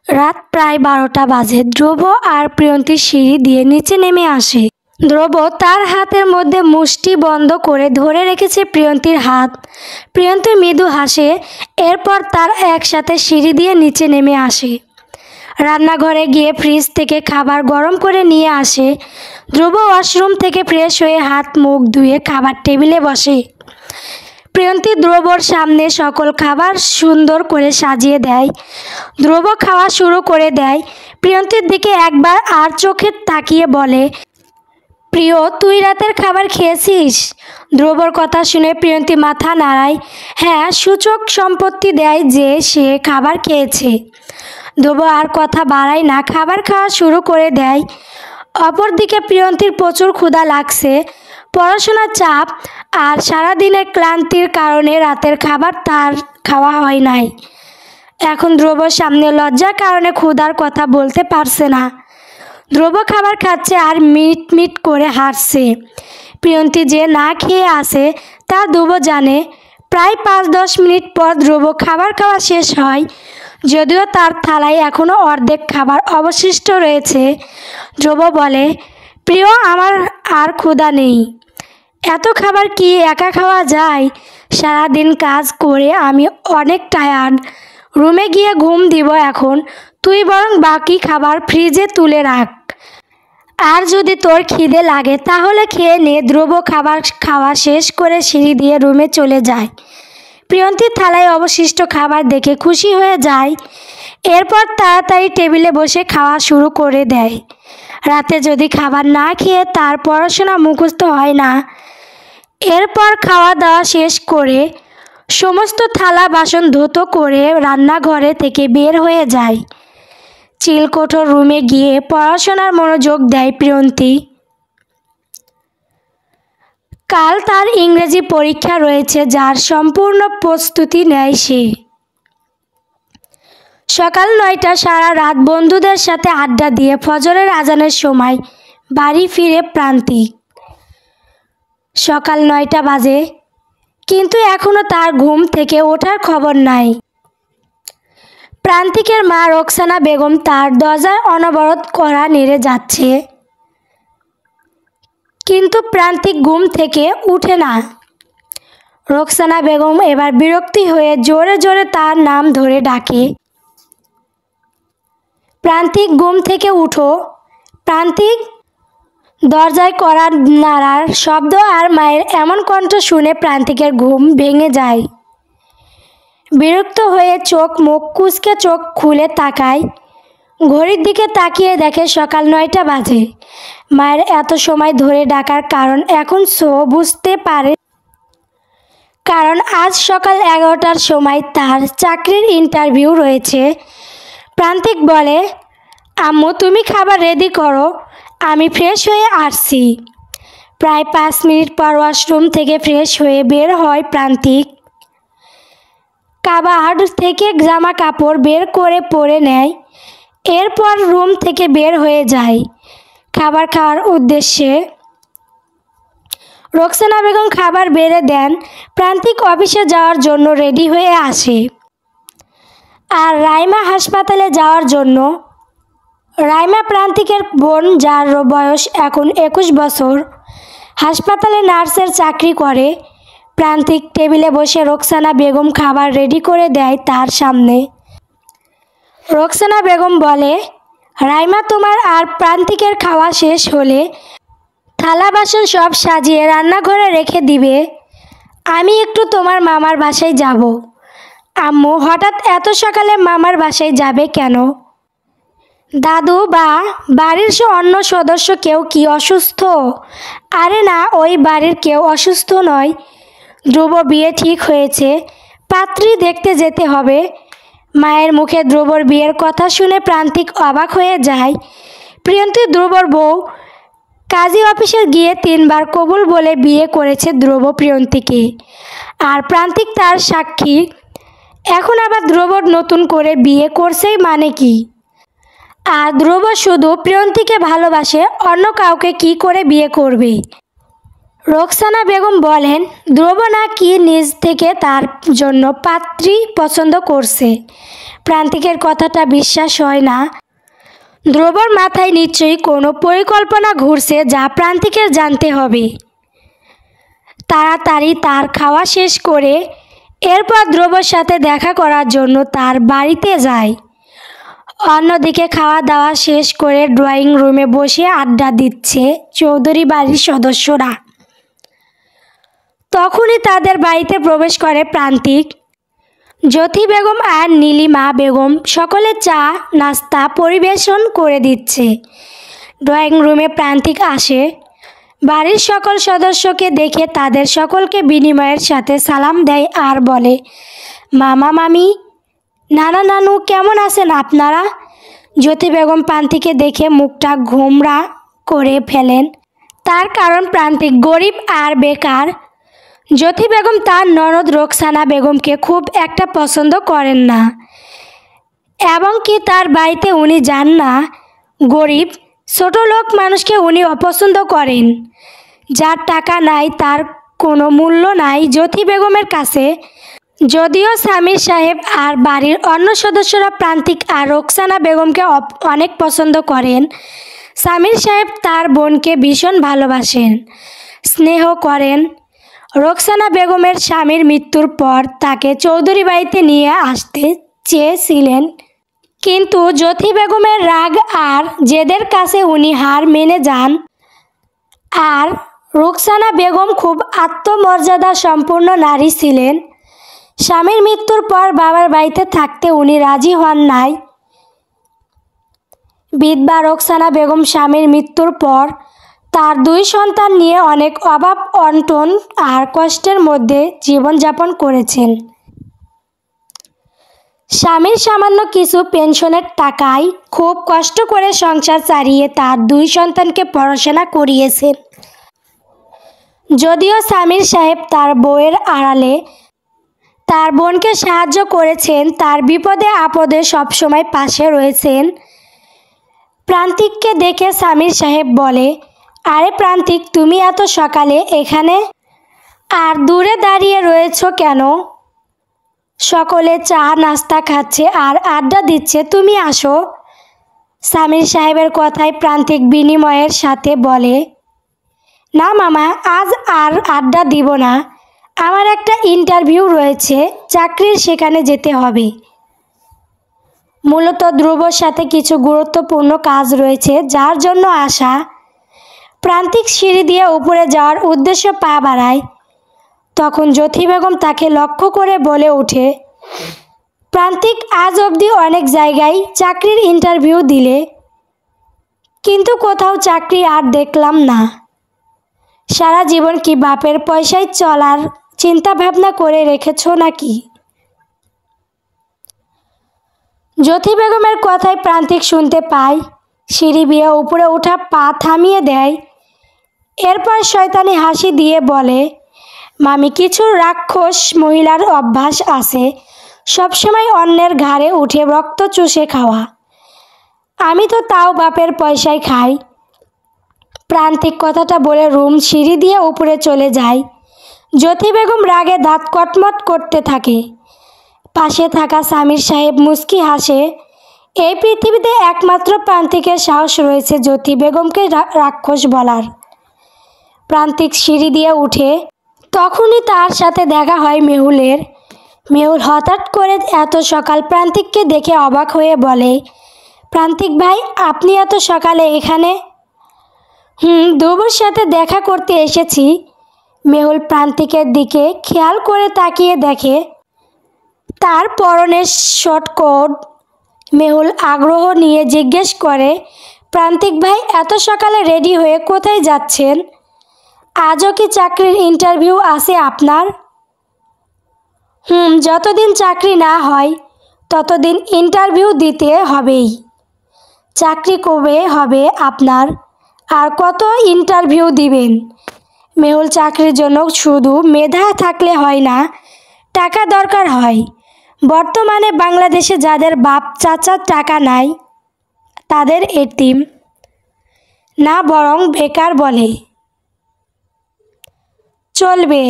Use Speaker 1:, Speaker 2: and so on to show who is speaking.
Speaker 1: রাত প্রায় 12টা বাজে। ধ্রুব আর প্রিয়ন্তী সিঁড়ি দিয়ে নিচে নেমে আসে। ধ্রুব তার হাতের মধ্যে মুষ্টি বন্ধ করে ধরে রেখেছে প্রিয়ন্তীর হাত। প্রিয়ন্তী মৃদু হাসে। এরপর তার একসাথে সিঁড়ি দিয়ে নিচে নেমে আসে। রান্নাঘরে গিয়ে ফ্রিজ থেকে খাবার গরম করে নিয়ে আসে। ধ্রুব ওয়াশরুম থেকে ফ্রেশ হয়ে হাত মুখ ধুয়ে খাবার টেবিলে বসে। প্রিয়ন্তী ধ্রুবর সামনে সকল খাবার সুন্দর করে সাজিয়ে দেয়। ধ্রুব খাওয়া শুরু করে দেয়। প্রিয়ন্তীর দিকে একবার আর চোখে তাকিয়ে বলে, প্রিয়, তুই রাতের খাবার খেয়েছিস? ধ্রুবর কথা শুনে প্রিয়ন্তী মাথা নাড়ায়। হ্যাঁ, সূচক সম্পত্তি দেয় যে সে খাবার খেয়েছে। ধ্রুব আর কথা বাড়ায় না, খাবার খাওয়া শুরু করে দেয়। অপরদিকে প্রিয়ন্তীর প্রচুর ক্ষুধা লাগছে। পড়াশোনার চাপ আর সারাদিনের ক্লান্তির কারণে রাতের খাবার তার খাওয়া হয় নাই। এখন ধ্রুবর সামনে লজ্জার কারণে ক্ষুধার কথা বলতে পারছে না। ধ্রুব খাবার খাচ্ছে আর মিট মিট করে হাসছে। প্রিয়ন্তী যে না খেয়ে আসে তা ধ্রুব জানে। প্রায় 5-10 মিনিট পর ধ্রুব খাবার খাওয়া শেষ হয়। যদিও তার থালায় এখনও অর্ধেক খাবার অবশিষ্ট রয়েছে। ধ্রুব বলে, প্রিয়, আমার আর ক্ষুধা নেই। এত খাবার কি একা খাওয়া যায়? সারাদিন কাজ করে আমি অনেক টায়ার্ড। রুমে গিয়ে ঘুম দিব এখন। তুই বরং বাকি খাবার ফ্রিজে তুলে রাখ। আর যদি তোর খিদে লাগে তাহলে খেয়ে নে। ধ্রুব খাবার খাওয়া শেষ করে সিঁড়ি দিয়ে রুমে চলে যায়। প্রিয়ন্তীর থালায় অবশিষ্ট খাবার দেখে খুশি হয়ে যায়। এরপর তাড়াতাড়ি টেবিলে বসে খাওয়া শুরু করে দেয়। রাতে যদি খাবার না খেয়ে তার পড়াশোনা মুখস্থ হয় না। এরপর খাওয়া দাওয়া শেষ করে সমস্ত থালা বাসন ধুতো করে রান্নাঘরে থেকে বের হয়ে যায়। চিলকোঠর রুমে গিয়ে পড়াশোনার মনোযোগ দেয় প্রিয়ন্তী। কাল তার ইংরেজি পরীক্ষা রয়েছে, যার সম্পূর্ণ প্রস্তুতি নেয় সে। সকাল 9টা, সারা রাত বন্ধুদের সাথে আড্ডা দিয়ে ফজরের আজানের সময় বাড়ি ফিরে প্রান্তিক। সকাল 9টা বাজে, কিন্তু এখনও তার ঘুম থেকে ওঠার খবর নাই। প্রান্তিকের মা রোকসানা বেগম তার দরজায় অনবরত কড়া নেড়ে যাচ্ছে, কিন্তু প্রান্তিক ঘুম থেকে উঠে না। রোকসানা বেগম এবার বিরক্তি হয়ে জোরে জোরে তার নাম ধরে ডাকে, প্রান্তিক, ঘুম থেকে উঠো। প্রান্তিক। দরজায় কড়া নাড়ার শব্দ আর মায়ের এমন কণ্ঠ শুনে প্রান্তিকের ঘুম ভেঙে যায়। বিরক্ত হয়ে চোখ মুখ কুঁচকে চোখ খুলে তাকায়। ঘড়ির দিকে তাকিয়ে দেখে সকাল 9টা বাজে। মায়ের এত সময় ধরে ডাকার কারণ এখন সে বুঝতে পারে, কারণ আজ সকাল 11টার সময় তার চাকরির ইন্টারভিউ রয়েছে। প্রান্তিক বলে, আম্মু, তুমি খাবার রেডি করো, আমি ফ্রেশ হয়ে আসছি। প্রায় 5 মিনিট পর ওয়াশরুম থেকে ফ্রেশ হয়ে বের হয় প্রান্তিক। কাবার্ড থেকে জামা কাপড় বের করে পরে নেয়। এরপর রুম থেকে বের হয়ে যায় খাবার খাওয়ার উদ্দেশ্যে। রোকসানা বেগম খাবার বেড়ে দেন। প্রান্তিক অফিসে যাওয়ার জন্য রেডি হয়ে আসে। আর রাইমা হাসপাতালে যাওয়ার জন্য। রাইমা প্রান্তিকের বোন, যার বয়স এখন 21 বছর, হাসপাতালে নার্সের চাকরি করে। প্রান্তিক টেবিলে বসে রোকসানা বেগম খাবার রেডি করে দেয় তার সামনে। রোকসানা বেগম বলে, রাইমা, তোমার আর প্রান্তিকের খাওয়া শেষ হলে থালা বাসন সব সাজিয়ে রান্নাঘরে রেখে দিবে। আমি একটু তোমার মামার বাসায় যাব। আম্মু, হঠাৎ এত সকালে মামার বাসায় যাবে কেন? দাদু বা বাড়ির অন্য সদস্য কেউ কি অসুস্থ? আরে না, ওই বাড়ির কেউ অসুস্থ নয়। ধ্রুব বিয়ে ঠিক হয়েছে, পাত্রী দেখতে যেতে হবে। মায়ের মুখে ধ্রুবর বিয়ের কথা শুনে প্রান্তিক অবাক হয়ে যায়। প্রিয়ন্তী ধ্রুবর বউ। কাজী অফিসে গিয়ে 3 বার কবুল বলে বিয়ে করেছে ধ্রুব প্রিয়ন্তীকে, আর প্রান্তিক তার সাক্ষী। এখন আবার ধ্রুবর নতুন করে বিয়ে করছেই মানে কি? আর ধ্রুব শুধু প্রিয়ন্তীকে ভালোবাসে, অন্য কাউকে কি করে বিয়ে করবে? রোকসানা বেগম বলেন, ধ্রুব নাকি নিজ থেকে তার জন্য পাত্রী পছন্দ করছে। প্রান্তিকের কথাটা বিশ্বাস হয় না। ধ্রুবর মাথায় নিশ্চয়ই কোনো পরিকল্পনা ঘুরছে যা প্রান্তিকের জানতে হবে। তাড়াতাড়ি তার খাওয়া শেষ করে এরপর ধ্রুবর সাথে দেখা করার জন্য তার বাড়িতে যায়। অন্যদিকে খাওয়া দাওয়া শেষ করে ড্রয়িং রুমে বসে আড্ডা দিচ্ছে চৌধুরী বাড়ির সদস্যরা। তখনই তাদের বাড়িতে প্রবেশ করে প্রান্তিক। জ্যোতি বেগম আর নীলিমা বেগম সকলে চা নাস্তা পরিবেশন করে দিচ্ছে। ড্রয়িং রুমে প্রান্তিক আসে। বাড়ির সকল সদস্যকে দেখে তাদের সকলকে বিনিময়ের সাথে সালাম দেয় আর বলে, মামা মামি, নানা নানু, কেমন আছেন আপনারা? জ্যোতি বেগম প্রান্তিকে দেখে মুখটা গোমড়া করে ফেলেন। তার কারণ প্রান্তিক গরিব আর বেকার। জ্যোতি বেগম তার ননদ রোকসানা বেগমকে খুব একটা পছন্দ করেন না এবং কি তার বাড়িতে উনি যান না। গরিব ছোট লোক মানুষকে উনি অপছন্দ করেন। যার টাকা নাই তার কোনো মূল্য নাই জ্যোতি বেগমের কাছে। যদিও সামির সাহেব আর বাড়ির অন্য সদস্যরা প্রান্তিক আর রোকসানা বেগমকে অনেক পছন্দ করেন, সামির সাহেব তার বোনকে ভীষণ ভালোবাসেন, স্নেহ করেন। রোকসানা বেগমের স্বামীর মৃত্যুর পর তাকে চৌধুরী বাড়িতে নিয়ে আসতে চেয়েছিলেন, কিন্তু জ্যোতি বেগমের রাগ আর জেদের কাছে উনি হার মেনে যান। আর রোকসানা বেগম খুব আত্মমর্যাদা সম্পন্ন নারী ছিলেন। স্বামীর মৃত্যুর পর বাবার বাড়িতে থাকতে উনি রাজি হন নাই। বিধবা রোকসানা বেগম স্বামীর মৃত্যুর পর তার 2 সন্তান নিয়ে অনেক অভাব অনটন আর কষ্টের মধ্যে জীবনযাপন করেছেন। স্বামীর সামান্য কিছু পেনশনের টাকায় খুব কষ্ট করে সংসার চালিয়ে তার 2 সন্তানকে পড়াশোনা করিয়েছেন। যদিও সামির সাহেব তার বউয়ের আড়ালে তার বোনকে সাহায্য করেছেন, তার বিপদে আপদে সবসময় পাশে রয়েছেন। প্রান্তিককে দেখে সামির সাহেব বলে, আরে প্রান্তিক, তুমি এত সকালে এখানে আর দূরে দাঁড়িয়ে রয়েছ কেন? সকলে চা নাস্তা খাচ্ছে আর আড্ডা দিচ্ছে, তুমি আসো। সামির সাহেবের কথায় প্রান্তিক বিনিময়ের সাথে বলে, না মামা, আজ আর আড্ডা দিব না, আমার একটা ইন্টারভিউ রয়েছে, চাকরির, সেখানে যেতে হবে। মূলত ধ্রুবর সাথে কিছু গুরুত্বপূর্ণ কাজ রয়েছে যার জন্য আসা। প্রান্তিক সিঁড়ি দিয়ে উপরে যাওয়ার উদ্দেশ্যে পা বাড়ায়। তখন জ্যোতি বেগম তাকে লক্ষ্য করে বলে ওঠে, প্রান্তিক, আজ অবধি অনেক জায়গায় চাকরির ইন্টারভিউ দিলে, কিন্তু কোথাও চাকরি আর দেখলাম না। সারা জীবন কি বাপের পয়সায় চলার চিন্তা ভাবনা করে রেখেছ নাকি? জ্যোতি বেগমের কথায় প্রান্তিক শুনতে পায়। সিঁড়ি বেয়ে উপরে ওঠা পা থামিয়ে দেয়। এরপর শয়তানি হাসি দিয়ে বলে, মামি, কিছু রাক্ষস মহিলার অভ্যাস আছে সবসময় অন্যের ঘাড়ে উঠে রক্ত চুষে খাওয়া। আমি তো তাও বাপের পয়সায় খাই। প্রান্তিক কথাটা বলে রুম সিঁড়ি দিয়ে উপরে চলে যায়। জ্যোতি বেগম রাগে দাঁত কটমট করতে থাকে। পাশে থাকা সামির সাহেব মুচকি হাসে। এই পৃথিবীতে একমাত্র প্রান্তিকের সাহস রয়েছে জ্যোতি বেগমকে রাক্ষস বলার। প্রান্তিক সিঁড়ি দিয়ে উঠে, তখনই তার সাথে দেখা হয় মেহুলের। মেহুল হঠাৎ করে এত সকাল প্রান্তিককে দেখে অবাক হয়ে বলে, প্রান্তিক ভাই, আপনি এত সকালে এখানে? ধ্রুবর সাথে দেখা করতে এসেছি। মেহুল প্রান্তিকের দিকে খেয়াল করে তাকিয়ে দেখে তার পরনে শর্ট কোট। মেহুল আগ্রহ নিয়ে জিজ্ঞেস করে, প্রান্তিক ভাই, এত সকালে রেডি হয়ে কোথায় যাচ্ছেন? আজও কি চাকরির ইন্টারভিউ আছে আপনার? যতদিন চাকরি না হয় ততদিন ইন্টারভিউ দিতে হবেই। চাকরি কবে হবে আপনার? আর কত ইন্টারভিউ দিবেন? মেহুল, চাকরির জন্য শুধু মেধা থাকলে হয় না, টাকা দরকার হয়। বর্তমানে বাংলাদেশে যাদের বাপ চাচার টাকা নাই তাদের এতিম না, বরং বেকার বলে চলবে।